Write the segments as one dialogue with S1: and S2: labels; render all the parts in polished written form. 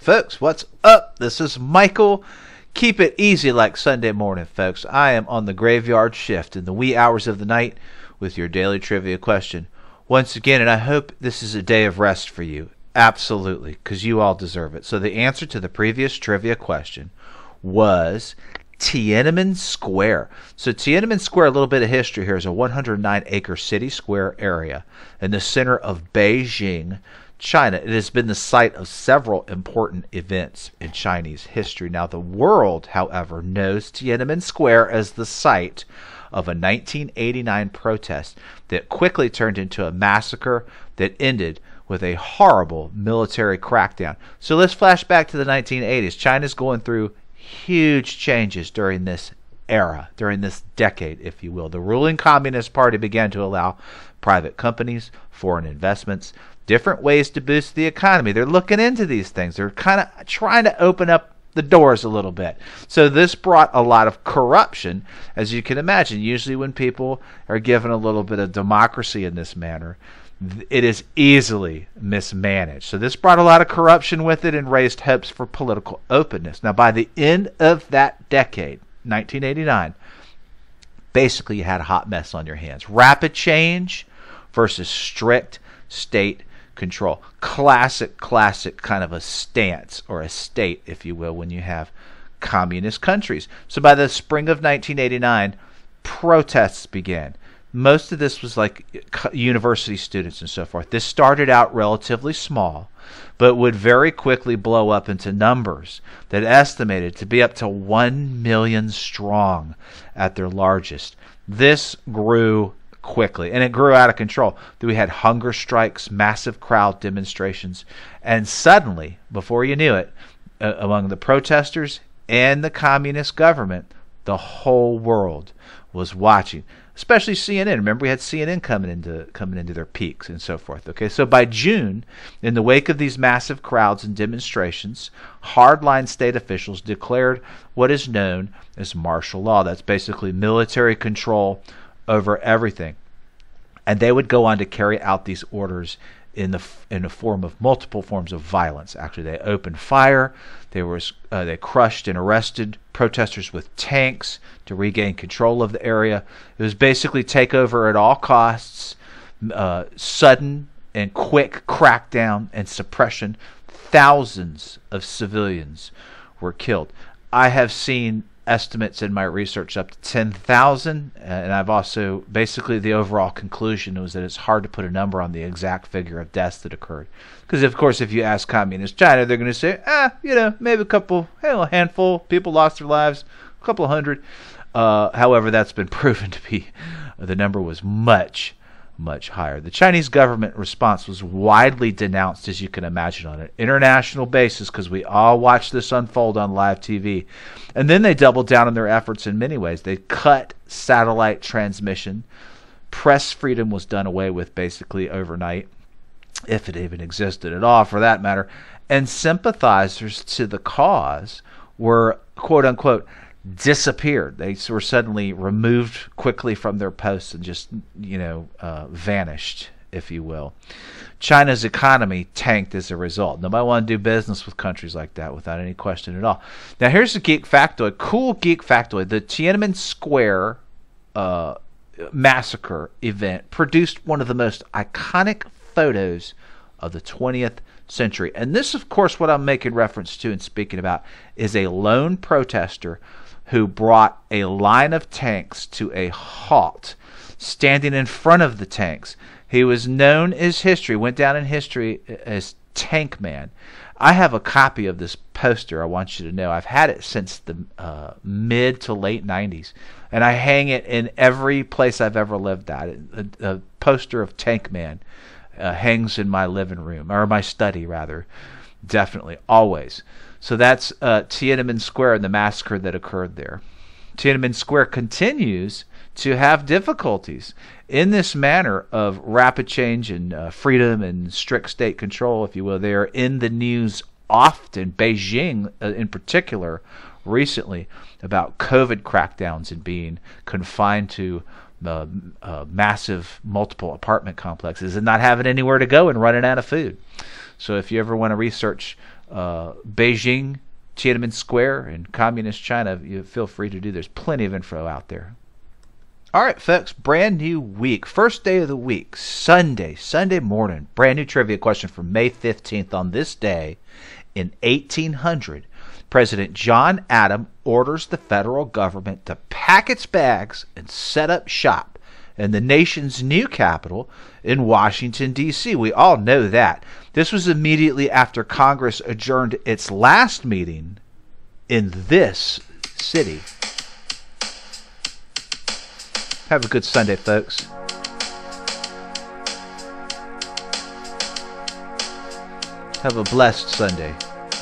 S1: Folks, what's up? This is Michael. Keep it easy like Sunday morning, folks. I am on the graveyard shift in the wee hours of the night with your daily trivia question. Once again, and I hope this is a day of rest for you. Absolutely, because you all deserve it. So the answer to the previous trivia question was Tiananmen Square. So Tiananmen Square, a little bit of history here, is a 109-acre city square area in the center of Beijing, China. It has been the site of several important events in Chinese history. Now, the world, however, knows Tiananmen Square as the site of a 1989 protest that quickly turned into a massacre that ended with a horrible military crackdown. So let's flash back to the 1980s. China's going through huge changes during this era, during this decade, if you will. The ruling Communist Party began to allow private companies, foreign investments, different ways to boost the economy. They're looking into these things. They're kind of trying to open up the doors a little bit. So this brought a lot of corruption, as you can imagine. Usually when people are given a little bit of democracy in this manner, it is easily mismanaged. So this brought a lot of corruption with it and raised hopes for political openness. Now, by the end of that decade, 1989, basically you had a hot mess on your hands. Rapid change versus strict state control. Classic kind of a stance, or a state, if you will, when you have communist countries. So by the spring of 1989, protests began. Most of this was like university students and so forth. This started out relatively small, but would very quickly blow up into numbers that estimated to be up to 1 million strong at their largest. This grew quickly, and it grew out of control. We had hunger strikes, massive crowd demonstrations, and suddenly, before you knew it, among the protesters and the communist government, the whole world was watching. Especially CNN. Remember, we had CNN coming into their peaks and so forth. Okay, so by June, in the wake of these massive crowds and demonstrations, hardline state officials declared what is known as martial law. That's basically military control over everything, and they would go on to carry out these orders in the form of multiple forms of violence. Actually, they opened fire. They crushed and arrested protesters with tanks to regain control of the area. It was basically take over at all costs, sudden and quick crackdown and suppression. Thousands of civilians were killed. I have seen estimates in my research up to 10,000, and I've also, basically the overall conclusion was that it's hard to put a number on the exact figure of deaths that occurred. Because of course if you ask communist China, they're going to say, maybe a handful of people lost their lives, a couple of hundred. However, that's been proven to be, the number was much higher. The Chinese government response was widely denounced, as you can imagine, on an international basis, because we all watched this unfold on live TV. And then they doubled down on their efforts in many ways. They cut satellite transmission. Press freedom was done away with basically overnight, if it even existed at all for that matter. And sympathizers to the cause were, quote unquote, disappeared. They were suddenly removed quickly from their posts and just, vanished, if you will. China's economy tanked as a result. Nobody wanted to do business with countries like that without any question at all. Now, here's a geek factoid, cool geek factoid. The Tiananmen Square massacre event produced one of the most iconic photos of the 20th century. And this, of course, what I'm making reference to and speaking about is a lone protester who brought a line of tanks to a halt, standing in front of the tanks. He was known as history, went down in history as Tank Man. I have a copy of this poster, I want you to know. I've had it since the mid to late 90s, and I hang it in every place I've ever lived at. A poster of Tank Man hangs in my living room, or my study, rather. Definitely, always. So that's Tiananmen Square and the massacre that occurred there. Tiananmen Square continues to have difficulties in this manner of rapid change and freedom and strict state control, if you will. They are in the news often, Beijing in particular, recently, about COVID crackdowns and being confined to massive multiple apartment complexes and not having anywhere to go and running out of food. So if you ever want to research Beijing, Tiananmen Square, and Communist China, you feel free to do. There's plenty of info out there. All right, folks, brand new week. First day of the week, Sunday morning. Brand new trivia question for May 15th. On this day in 1800, President John Adams orders the federal government to pack its bags and set up shop in the nation's new capital in Washington, D.C. We all know that. This was immediately after Congress adjourned its last meeting in this city. Have a good Sunday, folks. Have a blessed Sunday.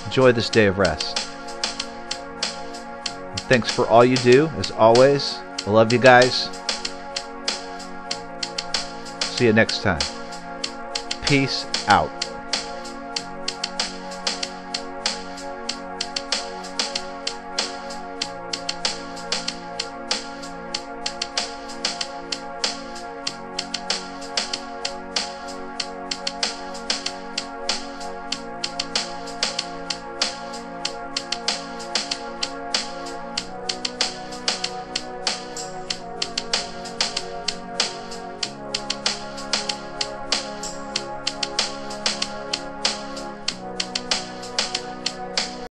S1: Enjoy this day of rest. And thanks for all you do, as always. I love you guys. See you next time. Peace out.